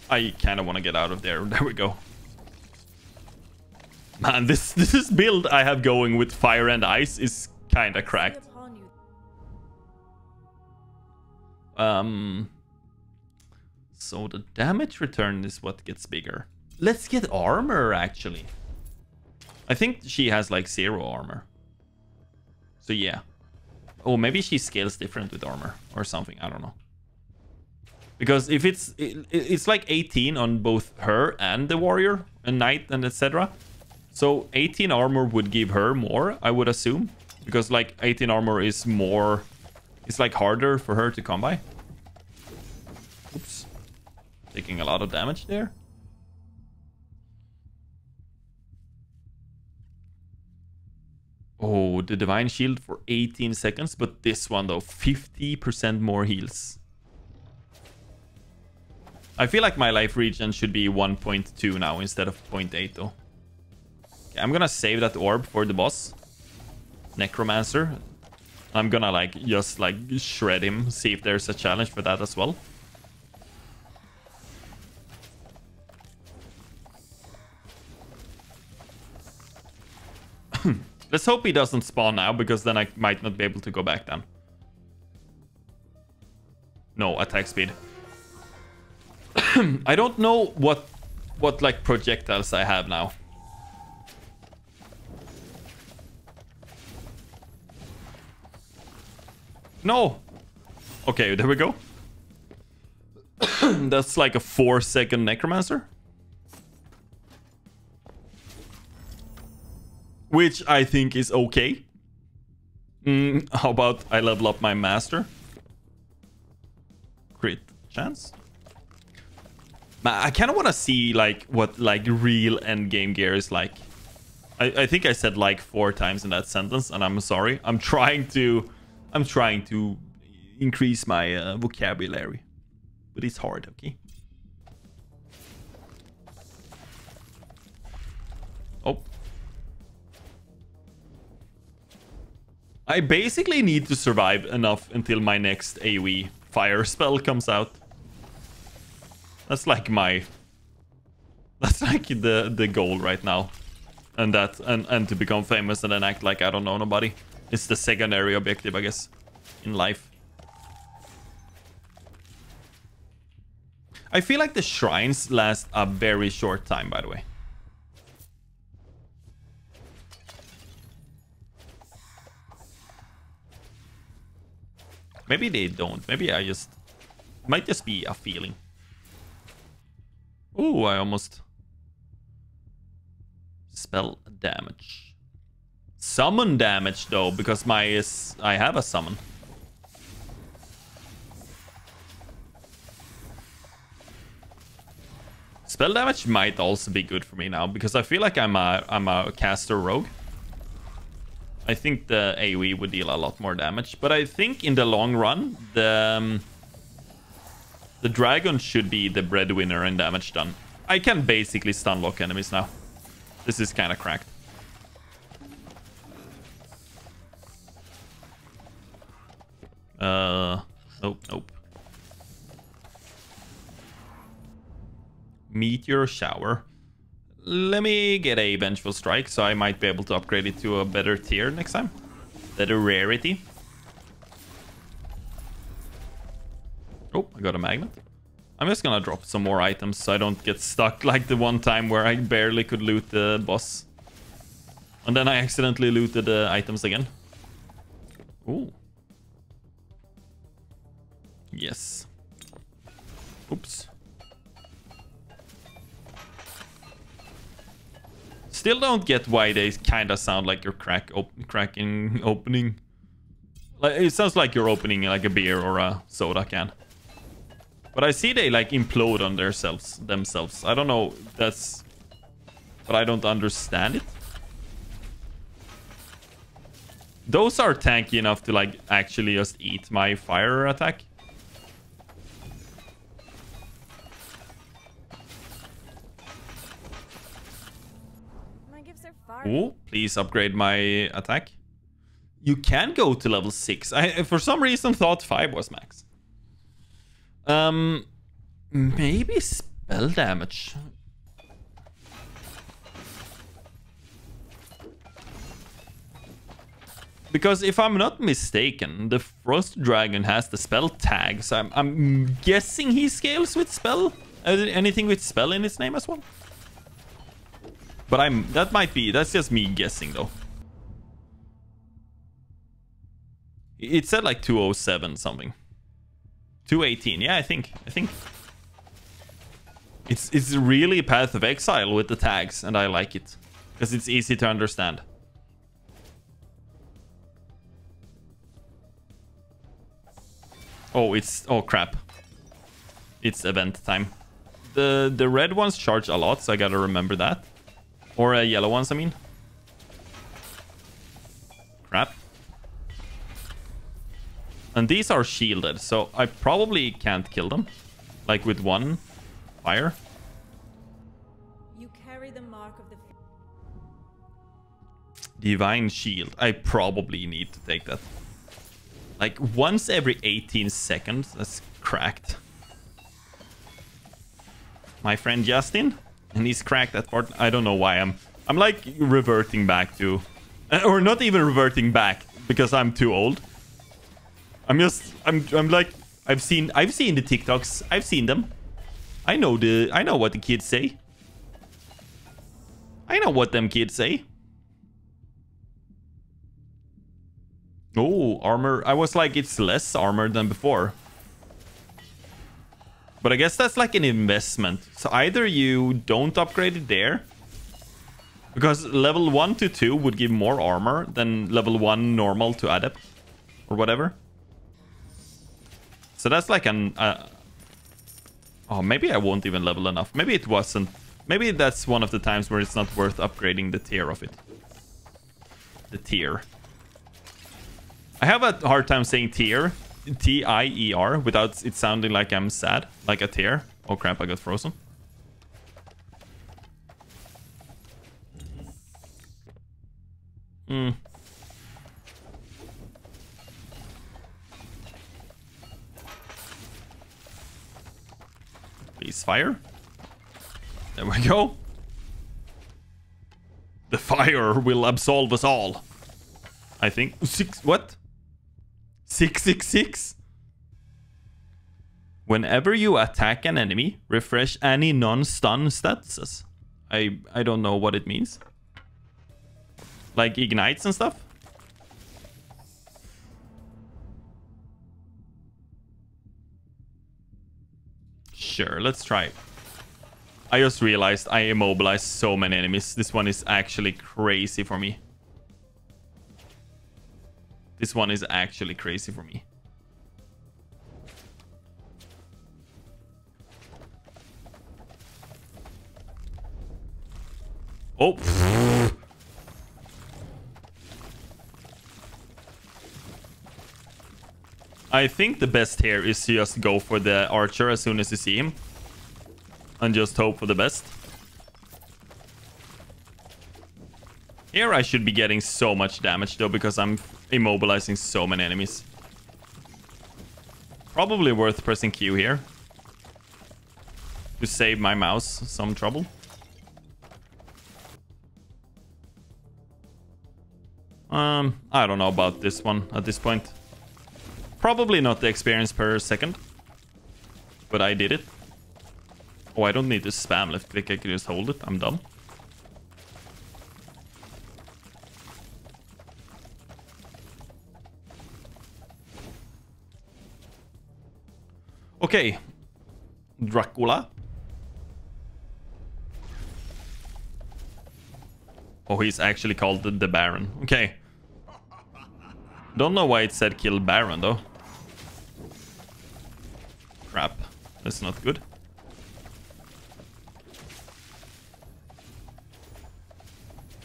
I kind of want to get out of there. There we go. Man, this build I have going with fire and ice is kind of cracked. So the damage return is what gets bigger. Let's get armor, actually. I think she has like 0 armor. So yeah. Oh, maybe she scales different with armor or something. I don't know. Because if it's like 18 on both her and the warrior and knight and etc. So 18 armor would give her more, I would assume. Because like 18 armor is more... It's like harder for her to come by. Oops. Taking a lot of damage there. Oh, the Divine Shield for 18 seconds. But this one though, 50% more heals. I feel like my life regen should be 1.2 now instead of 0.8 though. Okay, I'm gonna save that orb for the boss. Necromancer. I'm gonna like just like shred him. See if there's a challenge for that as well. Let's hope he doesn't spawn now, because then I might not be able to go back down. No, attack speed. I don't know what like projectiles I have now. No. Okay, there we go. That's like a 4-second necromancer. Which I think is okay. How about I level up my master? Crit chance. I kind of want to see like what like real end game gear is like. I think I said like 4 times in that sentence, and I'm sorry. I'm trying to increase my vocabulary, but it's hard. Okay. Oh. I basically need to survive enough until my next AoE fire spell comes out. That's like the goal right now. And to become famous and then act like I don't know nobody. It's the secondary objective, I guess, in life. I feel like the shrines last a very short time, by the way. Maybe they don't. Maybe I just... Might just be a feeling. Ooh, I almost... Spell damage. Summon damage, though, because I have a summon. Spell damage might also be good for me now, because I feel like I'm a caster rogue. I think the AoE would deal a lot more damage, but I think in the long run, the dragon should be the breadwinner in damage done. I can basically stun lock enemies now. This is kind of cracked. Nope. Meteor shower. Let me get a vengeful strike, so I might be able to upgrade it to a better tier next time. Better rarity. Oh, I got a magnet. I'm just gonna drop some more items so I don't get stuck like the one time where I barely could loot the boss. And then I accidentally looted the items again. Ooh. Yes. Oops. Still don't get why they kind of sound like you're cracking opening. Like it sounds like you're opening like a beer or a soda can. But I see they like implode on themselves. I don't know. But I don't understand it. Those are tanky enough to like actually just eat my fire attack. Oh, please upgrade my attack. You can go to level 6. I for some reason thought 5 was max. Maybe spell damage. Because if I'm not mistaken, the Frost Dragon has the spell tag. So I'm guessing he scales with spell. Anything with spell in its name as well. But that's just me guessing though. It said like 207 something. 218. Yeah, I think it's really Path of Exile with the tags, and I like it because it's easy to understand. Oh crap. It's event time. The red ones charge a lot, so I gotta remember that. Or yellow ones, I mean. Crap. And these are shielded, so I probably can't kill them. Like with one fire. You carry the mark of the Divine Shield. I probably need to take that. Like once every 18 seconds. That's cracked. My friend Justin. And he's cracked that part. I don't know why I'm like reverting back to... Or not even reverting back. Because I'm too old. I'm like... I've seen the TikToks. I've seen them. I know what the kids say. I know what them kids say. Oh, armor. I was like, it's less armor than before. But I guess that's like an investment. So either you don't upgrade it there. Because level 1 to 2 would give more armor than level 1 normal to adept. Or whatever. So that's like an... oh, maybe I won't even level enough. Maybe it wasn't. Maybe that's one of the times where it's not worth upgrading the tier of it. The tier. I have a hard time saying tier. T-I-E-R. Without it sounding like I'm sad. Like a tier. Oh crap, I got frozen. Please fire. There we go. The fire will absolve us all. I think. What? 666? Whenever you attack an enemy, refresh any non-stun statuses. I don't know what it means. Like ignites and stuff? Sure, let's try. I just realized I immobilized so many enemies. This one is actually crazy for me. This one is actually crazy for me. Oh. I think the best here is to just go for the archer as soon as you see him. And just hope for the best. Here I should be getting so much damage though, because I'm immobilizing so many enemies. Probably worth pressing Q here. To save my mouse some trouble. I don't know about this one at this point. Probably not the experience per second. But I did it. Oh, I don't need to spam left click. I can just hold it. I'm dumb. Okay. Dracula. Oh, he's actually called the Baron. Okay. Don't know why it said kill Baron, though. Crap. That's not good.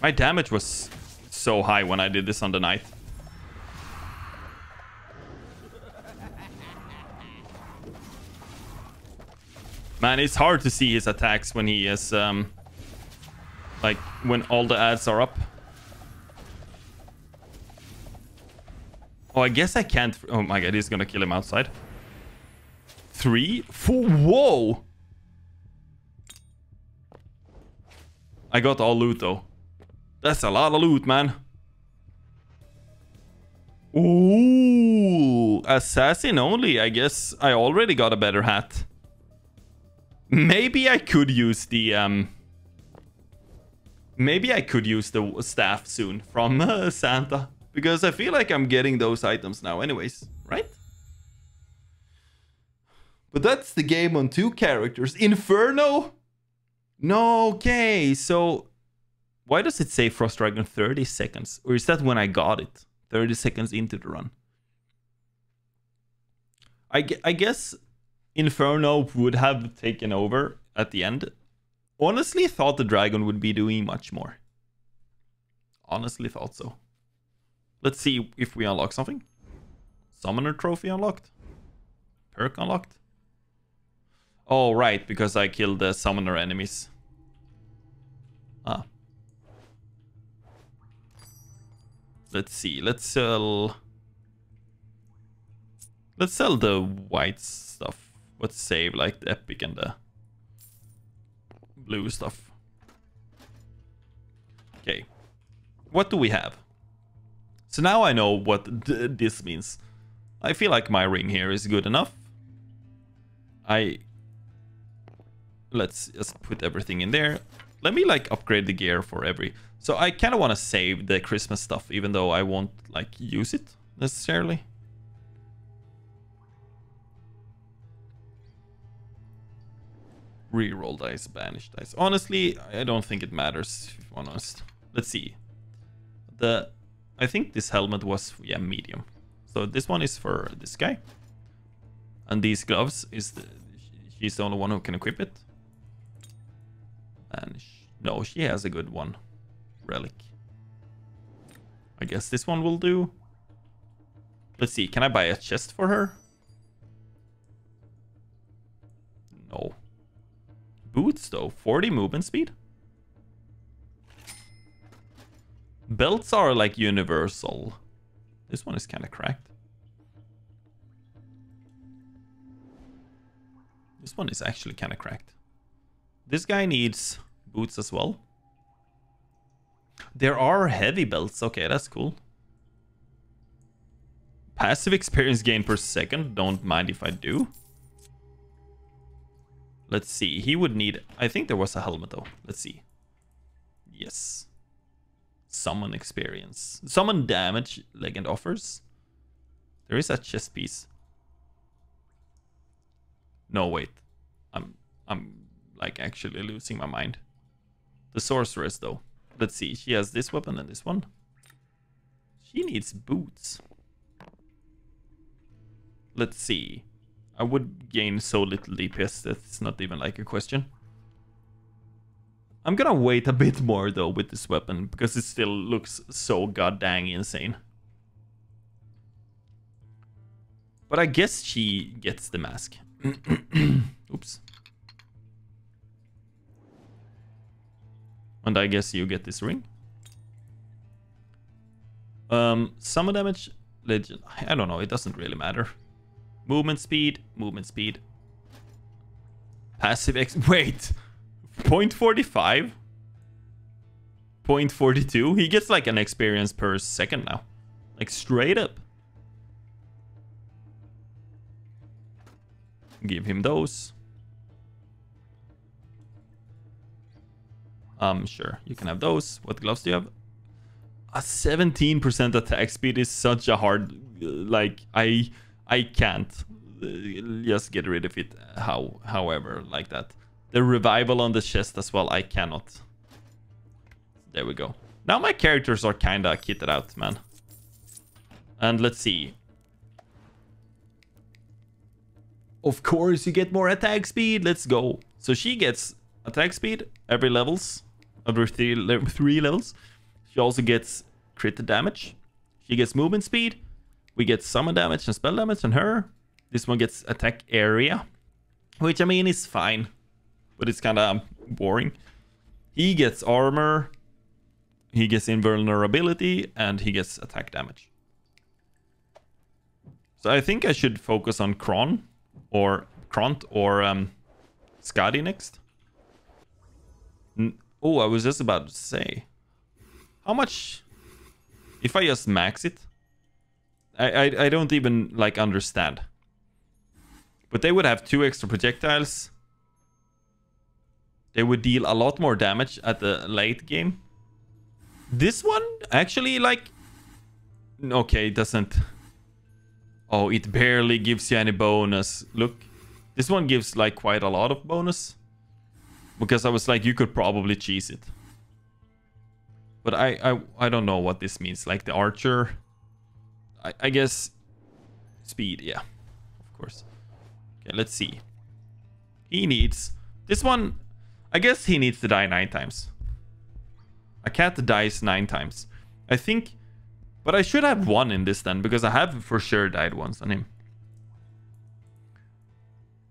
My damage was so high when I did this on the knight. Man, it's hard to see his attacks when he is, like, when all the ads are up. Oh, I guess I can't... Oh my god, he's gonna kill him outside. 3, 4... Whoa! I got all loot, though. That's a lot of loot, man. Ooh, assassin only. I guess I already got a better hat. Maybe I could use the maybe I could use the staff soon from Santa, because I feel like I'm getting those items now anyways, right? But that's the game on 2 characters. Inferno? No, okay, so why does it say Frost Dragon 30 seconds? Or is that when I got it? 30 seconds into the run. I guess Inferno would have taken over at the end. Honestly thought the dragon would be doing much more. Honestly thought so. Let's see if we unlock something. Summoner trophy unlocked. Perk unlocked. Oh, right, because I killed the summoner enemies. Ah. Let's see. Let's sell the white stuff. Let's save like the epic and the blue stuff. Okay. What do we have? So now I know what this means. I feel like my ring here is good enough. Let's just put everything in there. Let me like upgrade the gear for every... So I kind of want to save the Christmas stuff, even though I won't like use it. necessarily. Reroll dice, banish dice. Honestly, I don't think it matters, if I'm honest. Let's see. I think this helmet was, yeah, medium. So this one is for this guy. And these gloves she's the only one who can equip it. And no, she has a good one. Relic. I guess this one will do. Let's see, can I buy a chest for her? No. Boots though, 40 movement speed. Belts are like universal. This one is kind of cracked. This one is actually kind of cracked. This guy needs boots as well. There are heavy belts. Okay, that's cool. Passive experience gain per second. Don't mind if I do. Let's see. He would need... I think there was a helmet though. Let's see. Yes. Summon experience. Summon damage legend offers. There is a chest piece. No, wait. I'm like actually losing my mind. The sorceress though. Let's see. She has this weapon and this one. She needs boots. Let's see. I would gain so little DPS that it's not even like a question. I'm gonna wait a bit more though with this weapon because it still looks so goddamn insane. But I guess she gets the mask. Oops. And I guess you get this ring. Summon damage, legend. I don't know, it doesn't really matter. Movement speed, movement speed. Passive X. Wait. 0.45? 0.42? He gets like an experience per second now. Like straight up. Give him those. Sure. You can have those. What gloves do you have? A 17% attack speed is such a hard... like, I can't just get rid of it however, like that. The revival on the chest as well, I cannot. There we go. Now my characters are kind of kitted out, man. And let's see. Of course, you get more attack speed. Let's go. So she gets attack speed every levels. Every three levels. She also gets crit damage. She gets movement speed. We get summon damage and spell damage on her. This one gets attack area. Which, I mean, is fine. But it's kind of boring. He gets armor. He gets invulnerability. And he gets attack damage. So I think I should focus on Kront or Skadi next. Oh, I was just about to say. How much... If I just max it... I don't even, like, understand. But they would have 2 extra projectiles. They would deal a lot more damage at the late game. This one, actually, like... Okay, it doesn't... Oh, it barely gives you any bonus. Look, this one gives, like, quite a lot of bonus. Because I was like, you could probably cheese it. But I don't know what this means. Like, the archer... I guess speed, yeah, of course. Okay, let's see. He needs this one. I guess he needs to die 9 times. A cat dies 9 times, I think. But I should have 1 in this then, because I have for sure died once on him.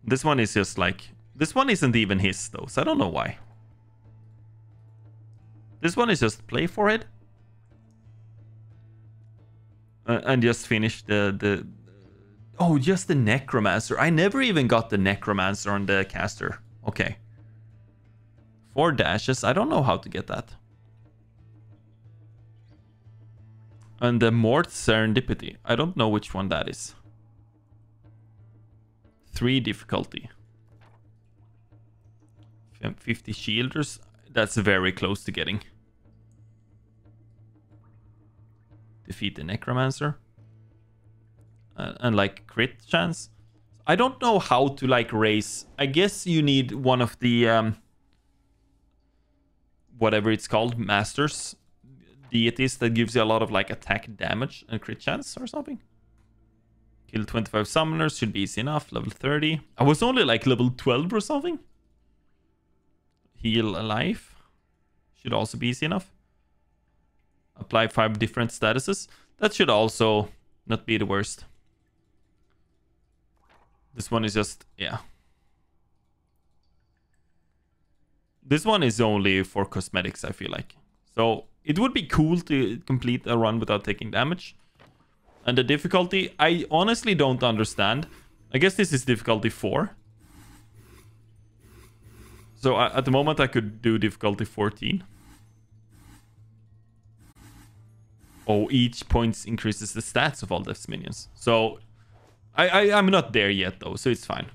This one is just like... This one isn't even his though, so I don't know why. This one is just play for it. And just finish the... Oh, just the Necromancer. I never even got the Necromancer on the caster. Okay. 4 dashes. I don't know how to get that. And the Mort Serendipity. I don't know which one that is. 3 difficulty. 50 shielders. That's very close to getting. Defeat the Necromancer. and like crit chance. I don't know how to like raise. I guess you need one of the whatever it's called, masters deities that gives you a lot of like attack damage and crit chance or something. Kill 25 summoners should be easy enough. Level 30. I was only like level 12 or something. Heal a life should also be easy enough. Apply 5 different statuses. That should also not be the worst. This one is just, yeah. This one is only for cosmetics, I feel like. So it would be cool to complete a run without taking damage. And the difficulty, I honestly don't understand. I guess this is difficulty 4. So at the moment I could do difficulty 14. Oh, each point increases the stats of all Death's minions. So I'm not there yet though, so it's fine.